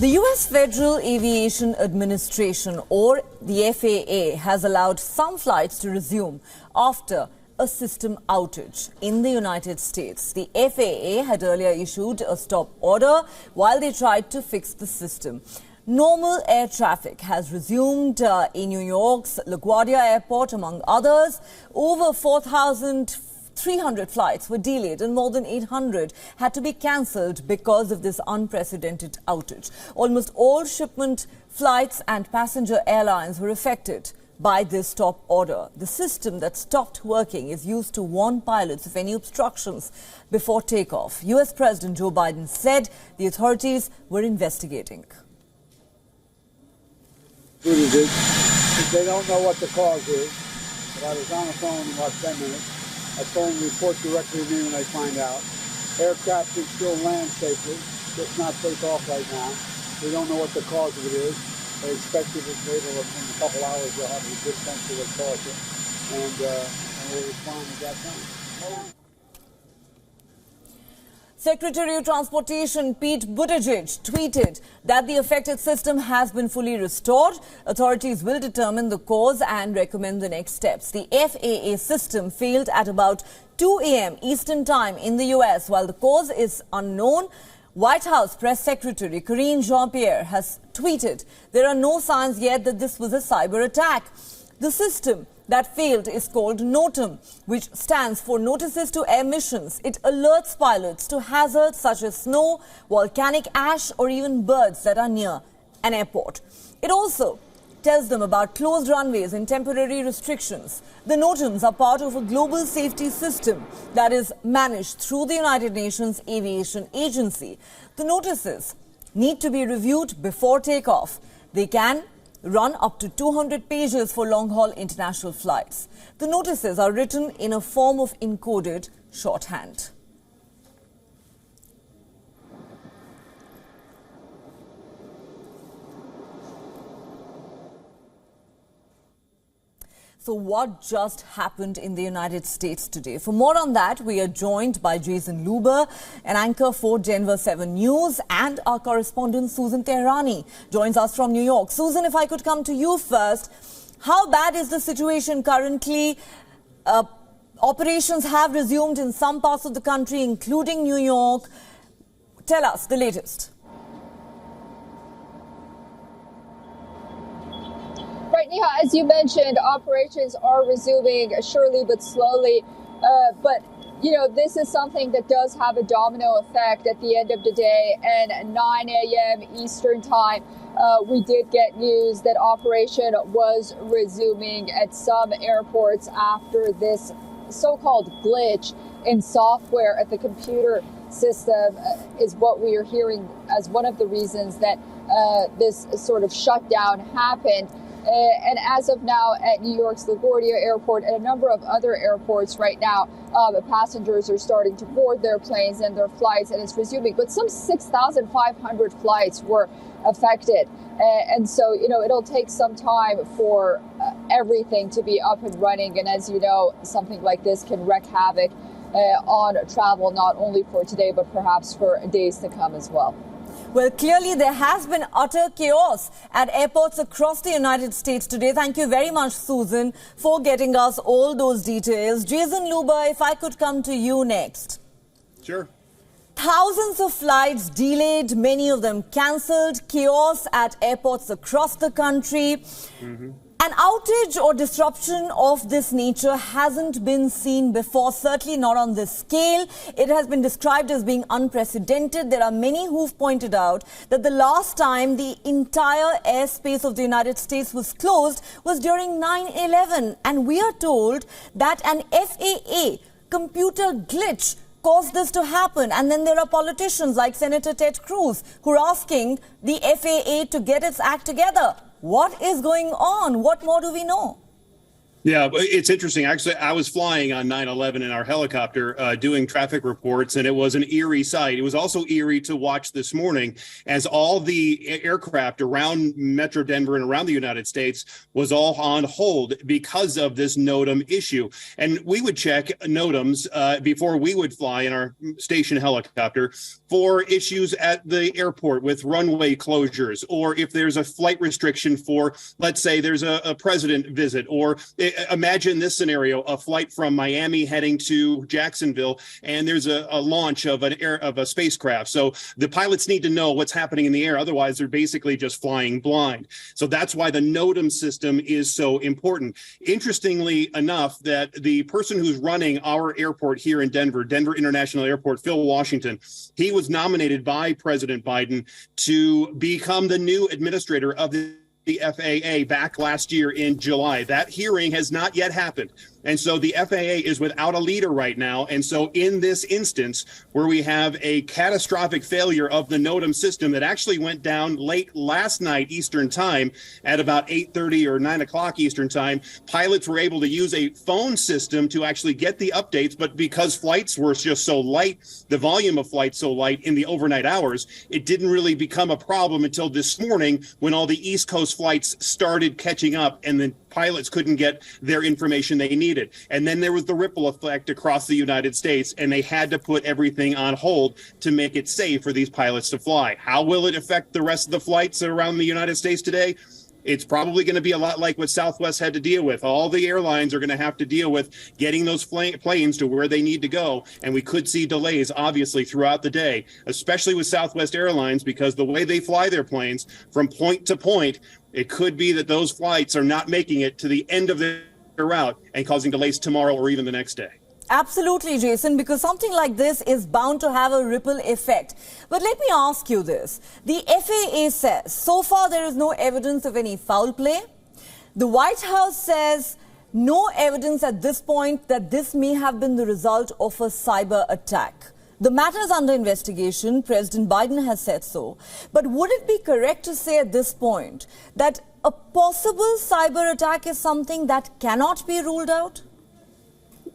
The U.S. Federal Aviation Administration, or the FAA, has allowed some flights to resume after a system outage in the United States. The FAA had earlier issued a stop order while they tried to fix the system. Normal air traffic has resumed in New York's LaGuardia Airport, among others. Over 4,300 flights were delayed and more than 800 had to be cancelled because of this unprecedented outage. Almost all shipment flights and passenger airlines were affected by this stop order. The system that stopped working is used to warn pilots of any obstructions before takeoff. US President Joe Biden said the authorities were investigating. They don't know what the cause is, but I was on the phone in about 10 minutes. I told them to report directly to me when they find out. Aircraft can still land safely, just not take off right now. We don't know what the cause of it is. They expect it in a couple hours they'll have a good sense of what caused it, and we'll respond at that time. Secretary of Transportation Pete Buttigieg tweeted that the affected system has been fully restored. Authorities will determine the cause and recommend the next steps. The FAA system failed at about 2 a.m. Eastern Time in the U.S. While the cause is unknown, White House Press Secretary Karine Jean-Pierre has tweeted there are no signs yet that this was a cyber attack. The system that failed is called NOTAM, which stands for Notices to Air Missions. It alerts pilots to hazards such as snow, volcanic ash, or even birds that are near an airport. It also tells them about closed runways and temporary restrictions. The NOTAMs are part of a global safety system that is managed through the United Nations Aviation Agency. The notices need to be reviewed before takeoff. They can run up to 200 pages for long-haul international flights. The notices are written in a form of encoded shorthand. So what just happened in the United States today? For more on that, we are joined by Jason Luber, an anchor for Denver 7 News, and our correspondent Susan Tehrani joins us from New York. Susan, if I could come to you first, how bad is the situation currently? Operations have resumed in some parts of the country, including New York. Tell us the latest. Right, Neha, as you mentioned, operations are resuming surely but slowly. But, you know, this is something that does have a domino effect at the end of the day. And 9 a.m. Eastern time, we did get news that operation was resuming at some airports after this so-called glitch in software at the computer system is what we are hearing as one of the reasons that this sort of shutdown happened. And as of now, at New York's LaGuardia Airport and a number of other airports right now, passengers are starting to board their planes and their flights, and it's resuming. But some 6,500 flights were affected. And so, you know, it'll take some time for everything to be up and running. And as you know, something like this can wreak havoc on travel, not only for today, but perhaps for days to come as well. Well, clearly there has been utter chaos at airports across the United States today. Thank you very much, Susan, for getting us all those details. Jason Luber, if I could come to you next. Sure. Thousands of flights delayed, many of them cancelled, chaos at airports across the country. An outage or disruption of this nature hasn't been seen before, certainly not on this scale. It has been described as being unprecedented. There are many who've pointed out that the last time the entire airspace of the United States was closed was during 9/11. And we are told that an FAA computer glitch caused this to happen. And then there are politicians like Senator Ted Cruz who are asking the FAA to get its act together. What is going on? What more do we know? Yeah, it's interesting. Actually, I was flying on 9/11 in our helicopter doing traffic reports, and it was an eerie sight. It was also eerie to watch this morning as all the aircraft around Metro Denver and around the United States was all on hold because of this NOTAM issue. And we would check NOTAMs before we would fly in our station helicopter for issues at the airport with runway closures, or if there's a flight restriction for, let's say, there's a president visit, or imagine this scenario: a flight from Miami heading to Jacksonville, and there's a launch of a spacecraft. So the pilots need to know what's happening in the air. Otherwise, they're basically just flying blind. So that's why the NOTAM system is so important. Interestingly enough, that the person who's running our airport here in Denver International Airport, Phil Washington, he was nominated by President Biden to become the new administrator of the FAA back last year in July. That hearing has not yet happened. And so the FAA is without a leader right now. And so in this instance, where we have a catastrophic failure of the NOTAM system that actually went down late last night Eastern time at about 8:30 or 9 o'clock Eastern time, pilots were able to use a phone system to actually get the updates. But because flights were just so light, the volume of flights so light in the overnight hours, it didn't really become a problem until this morning when all the East Coast flights started catching up and the pilots couldn't get their information they needed. And then there was the ripple effect across the United States, and they had to put everything on hold to make it safe for these pilots to fly. How will it affect the rest of the flights around the United States today? It's probably going to be a lot like what Southwest had to deal with. All the airlines are going to have to deal with getting those planes to where they need to go. And we could see delays, obviously, throughout the day, especially with Southwest Airlines, because the way they fly their planes from point to point, it could be that those flights are not making it to the end of their route and causing delays tomorrow or even the next day. Absolutely, Jason, because something like this is bound to have a ripple effect. But let me ask you this. The FAA says so far there is no evidence of any foul play. The White House says no evidence at this point that this may have been the result of a cyber attack. The matter is under investigation. President Biden has said so. But would it be correct to say at this point that a possible cyber attack is something that cannot be ruled out?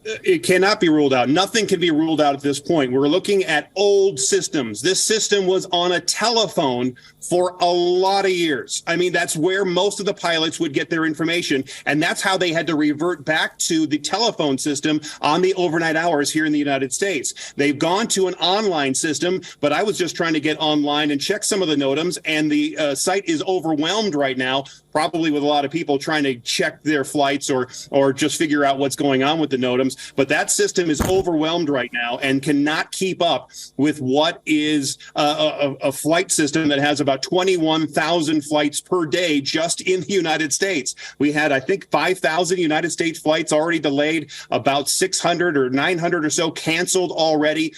It cannot be ruled out. Nothing can be ruled out at this point. We're looking at old systems. This system was on a telephone for a lot of years. I mean, that's where most of the pilots would get their information. And that's how they had to revert back to the telephone system on the overnight hours here in the United States. They've gone to an online system, but I was just trying to get online and check some of the NOTAMs, and the site is overwhelmed right now, probably with a lot of people trying to check their flights or just figure out what's going on with the NOTAMs. But that system is overwhelmed right now and cannot keep up with what is a flight system that has about 21,000 flights per day just in the United States. We had, I think, 5,000 United States flights already delayed, about 600 or 900 or so canceled already.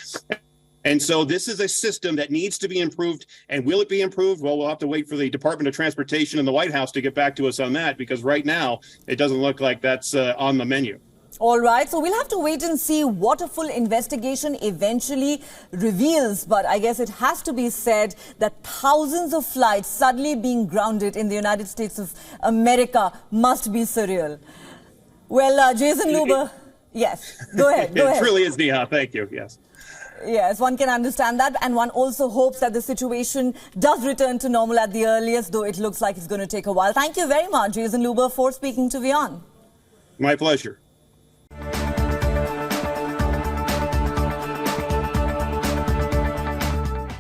And so this is a system that needs to be improved. And will it be improved? Well, we'll have to wait for the Department of Transportation and the White House to get back to us on that, because right now it doesn't look like that's on the menu. All right, so we'll have to wait and see what a full investigation eventually reveals. But I guess it has to be said that thousands of flights suddenly being grounded in the United States of America must be surreal. Well, Jason Luber, yes, go ahead. It really is, Neha. Thank you. Yes. Yes, one can understand that, and one also hopes that the situation does return to normal at the earliest, though it looks like it's going to take a while. Thank you very much, Jason Luber, for speaking to WION. My pleasure.